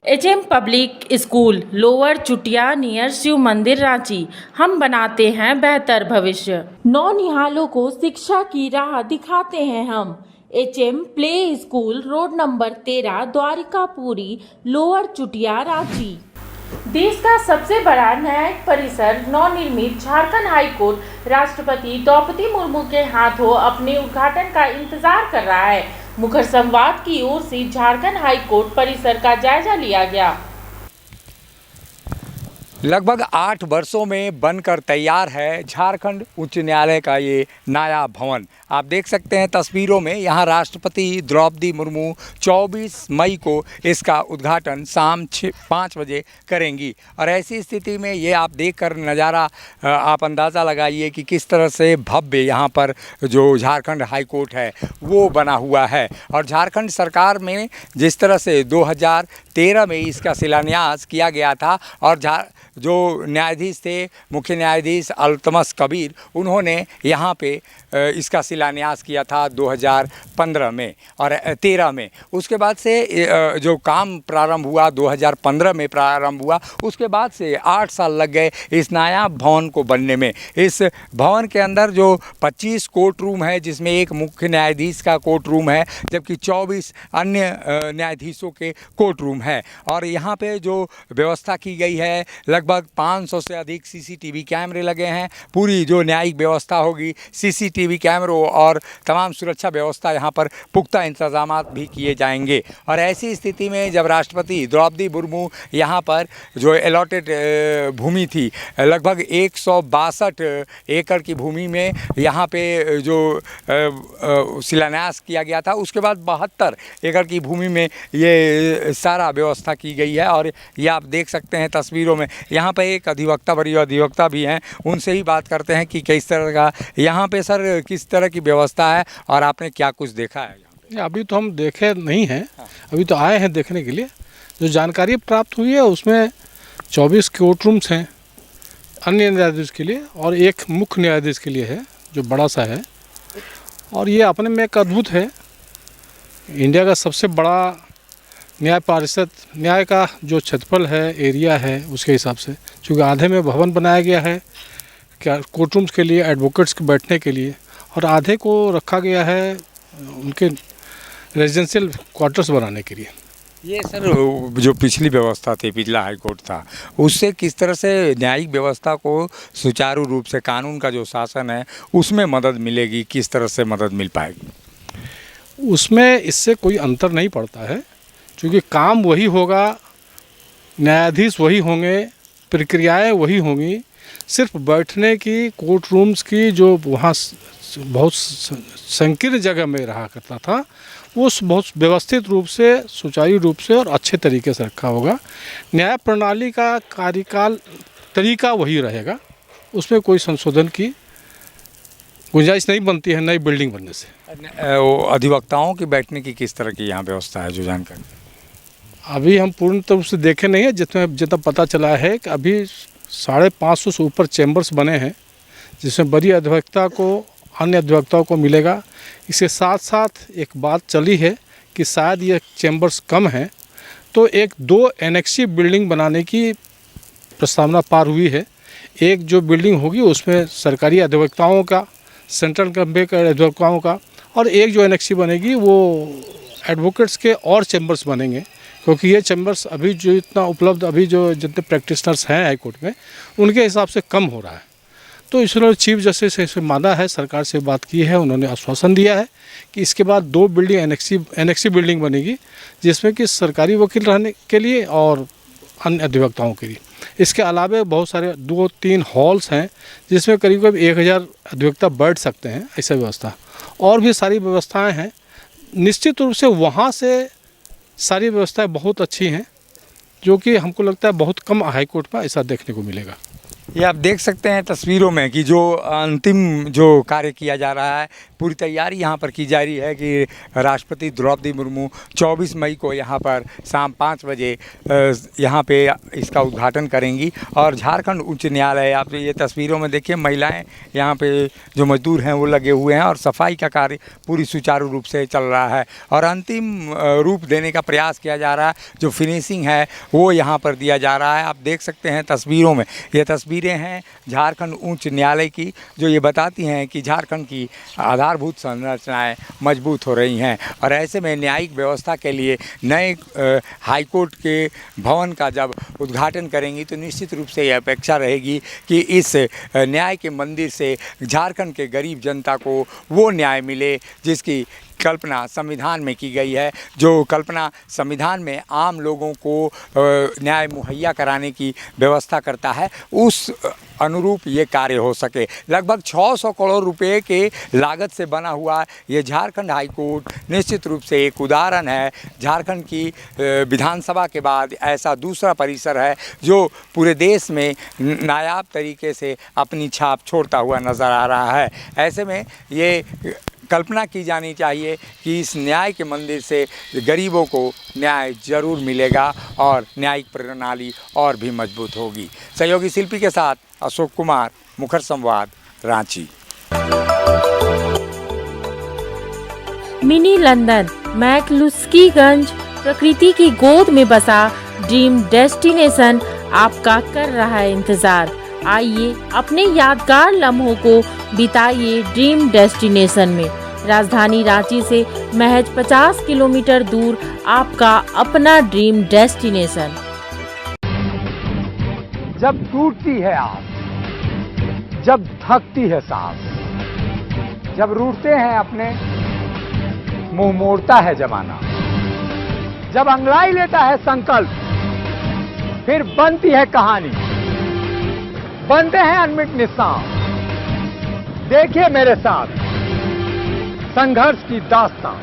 HM public school lower चुटिया near Shiv मंदिर रांची। हम बनाते हैं बेहतर भविष्य। नौनिहालों को शिक्षा की राह दिखाते हैं हम। HM play school road number 13 Dwarikapuri lower Chutia Ranchi. देश का सबसे बड़ा न्यायिक परिसर नवनिर्मित झारखंड हाईकोर्ट राष्ट्रपति द्रौपदी मुर्मू के हाथों अपने उद्घाटन का इंतजार कर रहा है। मुखर संवाद की ओर से झारखंड हाईकोर्ट परिसर का जायजा लिया गया। लगभग 8 वर्षों में बनकर तैयार है झारखंड उच्च न्यायालय का ये नया भवन। आप देख सकते हैं तस्वीरों में, यहाँ राष्ट्रपति द्रौपदी मुर्मू 24 मई को इसका उद्घाटन शाम 5 बजे करेंगी। और ऐसी स्थिति में ये आप देखकर नज़ारा आप अंदाज़ा लगाइए कि किस तरह से भव्य यहाँ पर जो झारखंड हाई कोर्ट है वो बना हुआ है। और झारखंड सरकार में जिस तरह से 2013 में इसका शिलान्यास किया गया था और जो न्यायाधीश थे मुख्य न्यायाधीश अल्तमश कबीर, उन्होंने यहाँ पे इसका शिलान्यास किया था 2015 में और 13 में। उसके बाद से जो काम प्रारंभ हुआ 2015 में प्रारंभ हुआ, उसके बाद से 8 साल लग गए इस नया भवन को बनने में। इस भवन के अंदर जो 25 कोर्ट रूम है, जिसमें एक मुख्य न्यायाधीश का कोर्ट रूम है, जबकि 24 अन्य न्यायाधीशों के कोर्ट रूम है। और यहाँ पे जो व्यवस्था की गई है, लगभग 500 से अधिक सीसीटीवी कैमरे लगे हैं। पूरी जो न्यायिक व्यवस्था होगी सीसीटीवी कैमरों और तमाम सुरक्षा व्यवस्था यहाँ पर पुख्ता इंतजाम भी किए जाएंगे। और ऐसी स्थिति में जब राष्ट्रपति द्रौपदी मुर्मू यहाँ पर जो अलॉटेड भूमि थी, लगभग 162 एकड़ की भूमि में यहाँ पे जो शिलान्यास किया गया था, उसके बाद 72 एकड़ की भूमि में ये सारा व्यवस्था की गई है। और ये आप देख सकते हैं तस्वीरों में। यहाँ पे एक वरीय अधिवक्ता भी हैं, उनसे ही बात करते हैं कि किस तरह का यहाँ पे सर किस तरह की व्यवस्था है और आपने क्या कुछ देखा है यहाँ पे? अभी तो हम देखे नहीं हैं, अभी तो आए हैं देखने के लिए। जो जानकारी प्राप्त हुई है उसमें 24 कोर्ट रूम्स हैं अन्य न्यायाधीश के लिए और एक मुख्य न्यायाधीश के लिए है जो बड़ा सा है। और ये अपने में एक अद्भुत है, इंडिया का सबसे बड़ा न्याय पारिषद, न्याय का जो क्षेत्रफल है, एरिया है, उसके हिसाब से, चूँकि आधे में भवन बनाया गया है क्या कोर्ट रूम्स के लिए, एडवोकेट्स के बैठने के लिए, और आधे को रखा गया है उनके रेजिडेंशियल क्वार्टर्स बनाने के लिए। ये सर जो पिछली व्यवस्था थी, पिछला हाई कोर्ट था, उससे किस तरह से न्यायिक व्यवस्था को सुचारू रूप से, कानून का जो शासन है उसमें मदद मिलेगी, किस तरह से मदद मिल पाएगी? उसमें इससे कोई अंतर नहीं पड़ता है, क्योंकि काम वही होगा, न्यायाधीश वही होंगे, प्रक्रियाएं वही होंगी। सिर्फ बैठने की, कोर्ट रूम्स की जो वहाँ बहुत संकीर्ण जगह में रहा करता था, वो बहुत व्यवस्थित रूप से, सुचारू रूप से और अच्छे तरीके से रखा होगा। न्याय प्रणाली का कार्यकाल तरीका वही रहेगा, उसमें कोई संशोधन की गुंजाइश नहीं बनती है नई बिल्डिंग बनने से। अधिवक्ताओं की बैठने की किस तरह की यहाँ व्यवस्था है, जो जानकारी अभी हम पूर्ण रूप से देखे नहीं है, जितना पता चला है कि अभी 550 से ऊपर चैम्बर्स बने हैं, जिसमें बड़ी अधिवक्ता को, अन्य अधिवक्ताओं को मिलेगा। इसके साथ साथ एक बात चली है कि शायद ये चैम्बर्स कम हैं, तो 1-2 एनेक्सी बिल्डिंग बनाने की प्रस्तावना पार हुई है। एक जो बिल्डिंग होगी उसमें सरकारी अधिवक्ताओं का, सेंट्रल गवर्नमेंट के अधिवक्ताओं का, और एक जो एनेक्सी बनेगी वो एडवोकेट्स के और चैम्बर्स बनेंगे, क्योंकि ये चैम्बर्स अभी जो इतना उपलब्ध, अभी जो जितने प्रैक्टिशनर्स हैं हाई कोर्ट में, उनके हिसाब से कम हो रहा है। तो इसलिए चीफ जस्टिस से माना है, सरकार से बात की है, उन्होंने आश्वासन दिया है कि इसके बाद 2 बिल्डिंग एनेक्सी बिल्डिंग बनेगी, जिसमें कि सरकारी वकील रहने के लिए और अन्य अधिवक्ताओं के लिए। इसके अलावा बहुत सारे 2-3 हॉल्स हैं, जिसमें करीब करीब 1000 अधिवक्ता बैठ सकते हैं, ऐसा व्यवस्था। और भी सारी व्यवस्थाएँ हैं। निश्चित रूप से वहाँ से सारी व्यवस्थाएं बहुत अच्छी हैं, जो कि हमको लगता है बहुत कम हाई कोर्ट में ऐसा देखने को मिलेगा। ये आप देख सकते हैं तस्वीरों में कि जो अंतिम जो कार्य किया जा रहा है, पूरी तैयारी यहाँ पर की जा रही है कि राष्ट्रपति द्रौपदी मुर्मू 24 मई को यहाँ पर शाम 5 बजे यहाँ पे इसका उद्घाटन करेंगी। और झारखंड उच्च न्यायालय, आप ये तस्वीरों में देखिए, महिलाएं यहाँ पे जो मजदूर हैं वो लगे हुए हैं और सफाई का कार्य पूरी सुचारू रूप से चल रहा है और अंतिम रूप देने का प्रयास किया जा रहा है। जो फिनिशिंग है वो यहाँ पर दिया जा रहा है। आप देख सकते हैं तस्वीरों में, ये तस्वीरें हैं झारखंड उच्च न्यायालय की, जो ये बताती हैं कि झारखंड की आधारभूत संरचनाएं मजबूत हो रही हैं। और ऐसे में न्यायिक व्यवस्था के लिए नए हाईकोर्ट के भवन का जब उद्घाटन करेंगी तो निश्चित रूप से यह अपेक्षा रहेगी कि इस न्याय के मंदिर से झारखंड के गरीब जनता को वो न्याय मिले जिसकी कल्पना संविधान में की गई है। जो कल्पना संविधान में आम लोगों को न्याय मुहैया कराने की व्यवस्था करता है, उस अनुरूप ये कार्य हो सके। लगभग 600 करोड़ रुपए के लागत से बना हुआ ये झारखंड हाई कोर्ट निश्चित रूप से एक उदाहरण है। झारखंड की विधानसभा के बाद ऐसा दूसरा परिसर है जो पूरे देश में नायाब तरीके से अपनी छाप छोड़ता हुआ नज़र आ रहा है। ऐसे में ये कल्पना की जानी चाहिए कि इस न्याय के मंदिर से गरीबों को न्याय जरूर मिलेगा और न्यायिक प्रणाली और भी मजबूत होगी। सहयोगी शिल्पी के साथ अशोक कुमार, मुखर संवाद, रांची। मिनी लंदन मैक्लुस्कीगंज प्रकृति की गोद में बसा ड्रीम डेस्टिनेशन आपका कर रहा है इंतजार। आइए अपने यादगार लम्हों को बिताइए ड्रीम डेस्टिनेशन में। राजधानी रांची से महज 50 किलोमीटर दूर आपका अपना ड्रीम डेस्टिनेशन। जब टूटती है आस, जब थकती है सांस, जब रूठते हैं अपने, मुंह मोड़ता है जमाना, जब अंगड़ाई लेता है संकल्प, फिर बनती है कहानी, बनते हैं अनमिट निशान। देखिए मेरे साथ संघर्ष की दास्तां।